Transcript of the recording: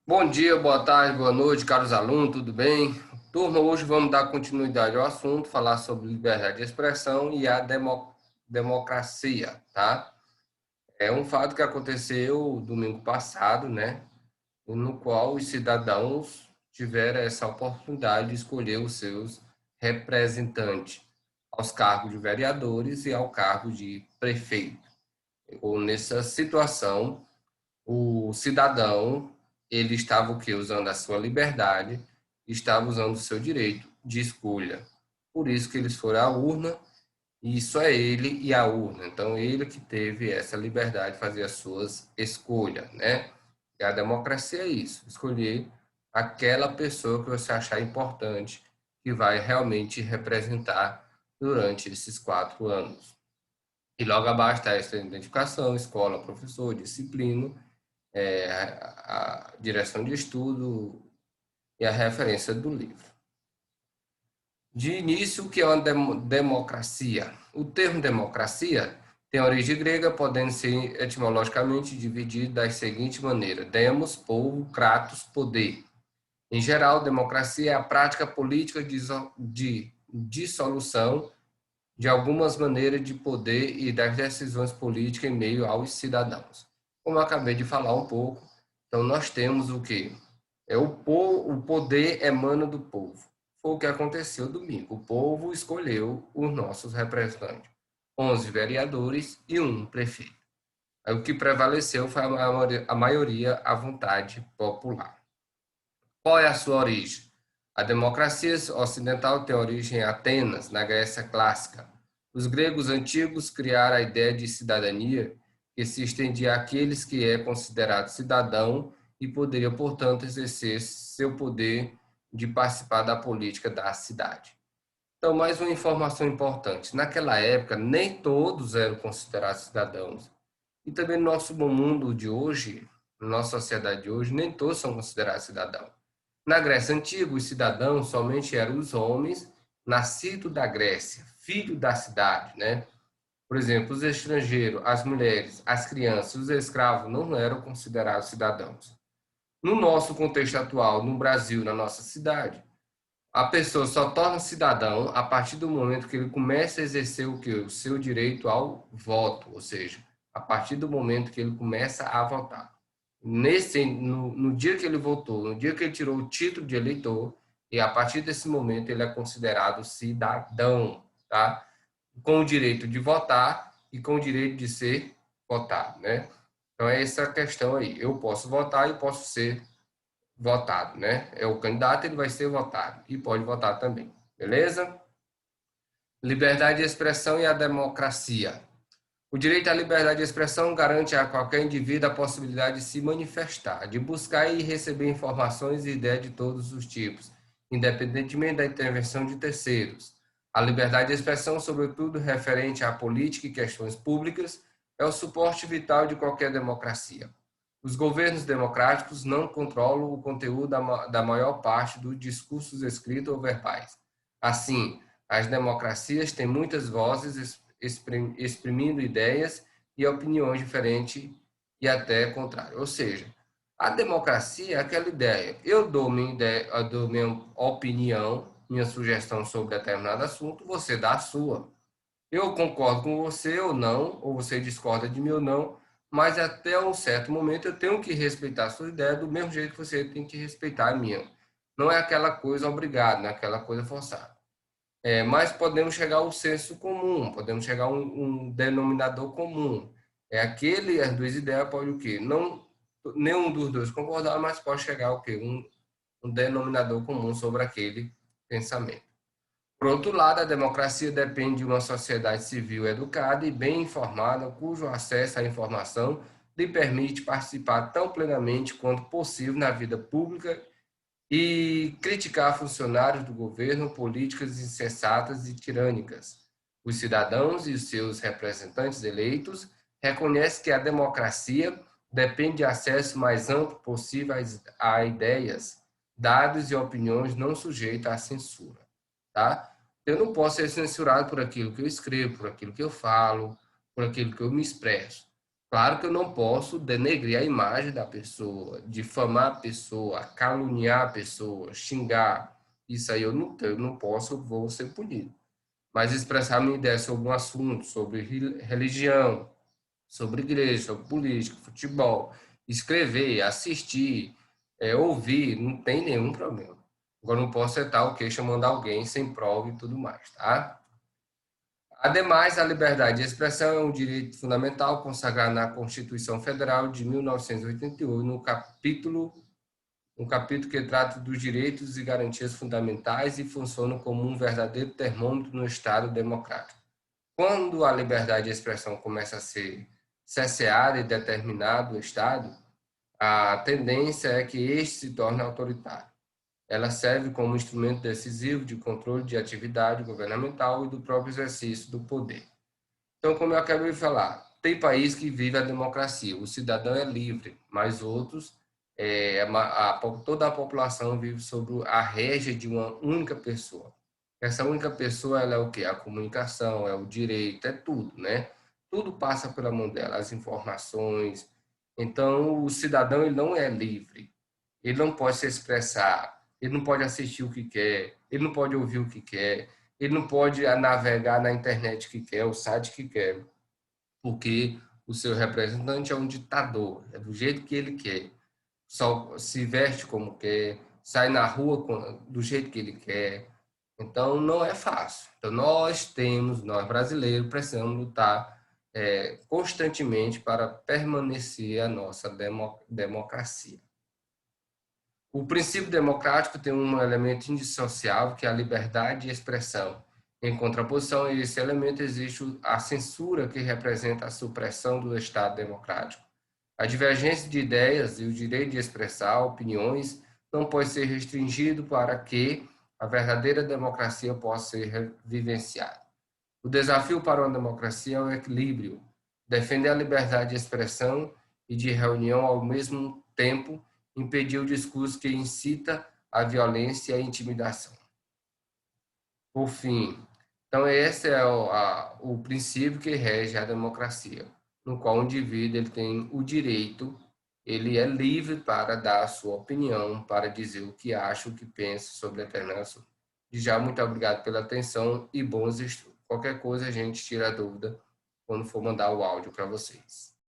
Bom dia, boa tarde, boa noite, caros alunos, tudo bem? Turma, hoje vamos dar continuidade ao assunto, falar sobre liberdade de expressão e a democracia, tá? É um fato que aconteceu domingo passado, né? No qual os cidadãos tiveram essa oportunidade de escolher os seus representantes aos cargos de vereadores e ao cargo de prefeito. Ou nessa situação, o cidadão, ele estava o quê? Usando a sua liberdade, estava usando o seu direito de escolha. Por isso que eles foram à urna, e só é ele e a urna. Então, ele que teve essa liberdade de fazer as suas escolhas, né? E a democracia é isso, escolher aquela pessoa que você achar importante, que vai realmente representar durante esses 4 anos. E logo abaixo está essa identificação, escola, professor, disciplina, a direção de estudo e a referência do livro. De início, o que é uma democracia? O termo democracia tem origem grega, podendo ser etimologicamente dividido da seguinte maneira: demos, povo, kratos, poder. Em geral, democracia é a prática política de dissolução de algumas maneiras de poder e das decisões políticas em meio aos cidadãos. Como eu acabei de falar um pouco, então nós temos o que? O poder emana do povo. Foi o que aconteceu domingo. O povo escolheu os nossos representantes. 11 vereadores e um prefeito. Aí o que prevaleceu foi a maioria, a vontade popular. Qual é a sua origem? A democracia ocidental tem origem em Atenas, na Grécia clássica. Os gregos antigos criaram a ideia de cidadania, que se estendia àqueles que é considerado cidadão e poderia, portanto, exercer seu poder de participar da política da cidade. Então, mais uma informação importante. Naquela época, nem todos eram considerados cidadãos. E também no nosso mundo de hoje, na nossa sociedade de hoje, nem todos são considerados cidadãos. Na Grécia Antiga, os cidadãos somente eram os homens nascidos da Grécia, filhos da cidade, né? Por exemplo, os estrangeiros, as mulheres, as crianças, os escravos não eram considerados cidadãos. No nosso contexto atual, no Brasil, na nossa cidade, a pessoa só torna cidadão a partir do momento que ele começa a exercer o que? O seu direito ao voto, ou seja, a partir do momento que ele começa a votar. No dia que ele votou, no dia que ele tirou o título de eleitor, e a partir desse momento ele é considerado cidadão, tá? Com o direito de votar e com o direito de ser votado, né? Então é essa questão aí. Eu posso votar e posso ser votado, né? É o candidato, ele vai ser votado e pode votar também, beleza? Liberdade de expressão e a democracia. O direito à liberdade de expressão garante a qualquer indivíduo a possibilidade de se manifestar, de buscar e receber informações e ideias de todos os tipos, independentemente da intervenção de terceiros. A liberdade de expressão, sobretudo referente à política e questões públicas, é o suporte vital de qualquer democracia. Os governos democráticos não controlam o conteúdo da maior parte dos discursos escritos ou verbais. Assim, as democracias têm muitas vozes exprimindo ideias e opiniões diferentes e até contrárias. Ou seja, a democracia é aquela ideia. Eu dou minha ideia, eu dou minha opinião, minha sugestão sobre determinado assunto, você dá a sua. Eu concordo com você ou não, ou você discorda de mim ou não, mas até um certo momento eu tenho que respeitar a sua ideia do mesmo jeito que você tem que respeitar a minha. Não é aquela coisa obrigada, não é aquela coisa forçada. Mas podemos chegar ao senso comum, podemos chegar a um denominador comum. É aquele, as duas ideias pode o quê? Não, nenhum dos dois concordar, mas pode chegar ao quê? Um denominador comum sobre aquele pensamento. Por outro lado, a democracia depende de uma sociedade civil educada e bem informada, cujo acesso à informação lhe permite participar tão plenamente quanto possível na vida pública e criticar funcionários do governo, políticas insensatas e tirânicas. Os cidadãos e os seus representantes eleitos reconhecem que a democracia depende de acesso mais amplo possível a ideias, dados e opiniões não sujeitas à censura, tá? Eu não posso ser censurado por aquilo que eu escrevo, por aquilo que eu falo, por aquilo que eu me expresso. Claro que eu não posso denegrir a imagem da pessoa, difamar a pessoa, caluniar a pessoa, xingar. Isso aí eu não posso, vou ser punido. Mas expressar minha ideia sobre um assunto, sobre religião, sobre igreja, sobre política, futebol, escrever, assistir, ouvir, não tem nenhum problema. Agora não posso sentar o queixo chamando alguém sem prova e tudo mais, tá? Ademais, a liberdade de expressão é um direito fundamental consagrado na Constituição Federal de 1988, um capítulo que trata dos direitos e garantias fundamentais e funciona como um verdadeiro termômetro no Estado democrático. Quando a liberdade de expressão começa a ser cerceada e determinada do Estado, a tendência é que este se torne autoritário. Ela serve como instrumento decisivo de controle de atividade governamental e do próprio exercício do poder. Então, como eu acabei de falar, tem país que vive a democracia, o cidadão é livre, mas outros, toda a população vive sob a régia de uma única pessoa. Essa única pessoa, ela é o quê? A comunicação, é o direito, é tudo, né? Tudo passa pela mão dela, as informações. Então, o cidadão, ele não é livre. Ele não pode se expressar, ele não pode assistir o que quer, ele não pode ouvir o que quer, ele não pode navegar na internet que quer, o site que quer, porque o seu representante é um ditador, é do jeito que ele quer, só se veste como quer, sai na rua do jeito que ele quer. Então, não é fácil. Então, nós brasileiros, precisamos lutar constantemente para permanecer a nossa democracia. O princípio democrático tem um elemento indissociável, que é a liberdade de expressão. Em contraposição a esse elemento, existe a censura, que representa a supressão do Estado democrático. A divergência de ideias e o direito de expressar opiniões não pode ser restringido para que a verdadeira democracia possa ser vivenciada. O desafio para uma democracia é o equilíbrio, defender a liberdade de expressão e de reunião ao mesmo tempo, impedir o discurso que incita a violência e a intimidação. Por fim, então esse é o princípio que rege a democracia, no qual o indivíduo ele tem o direito, ele é livre para dar a sua opinião, para dizer o que acha, o que pensa sobre determinado assunto. E já muito obrigado pela atenção e bons estudos. Qualquer coisa a gente tira a dúvida quando for mandar o áudio para vocês.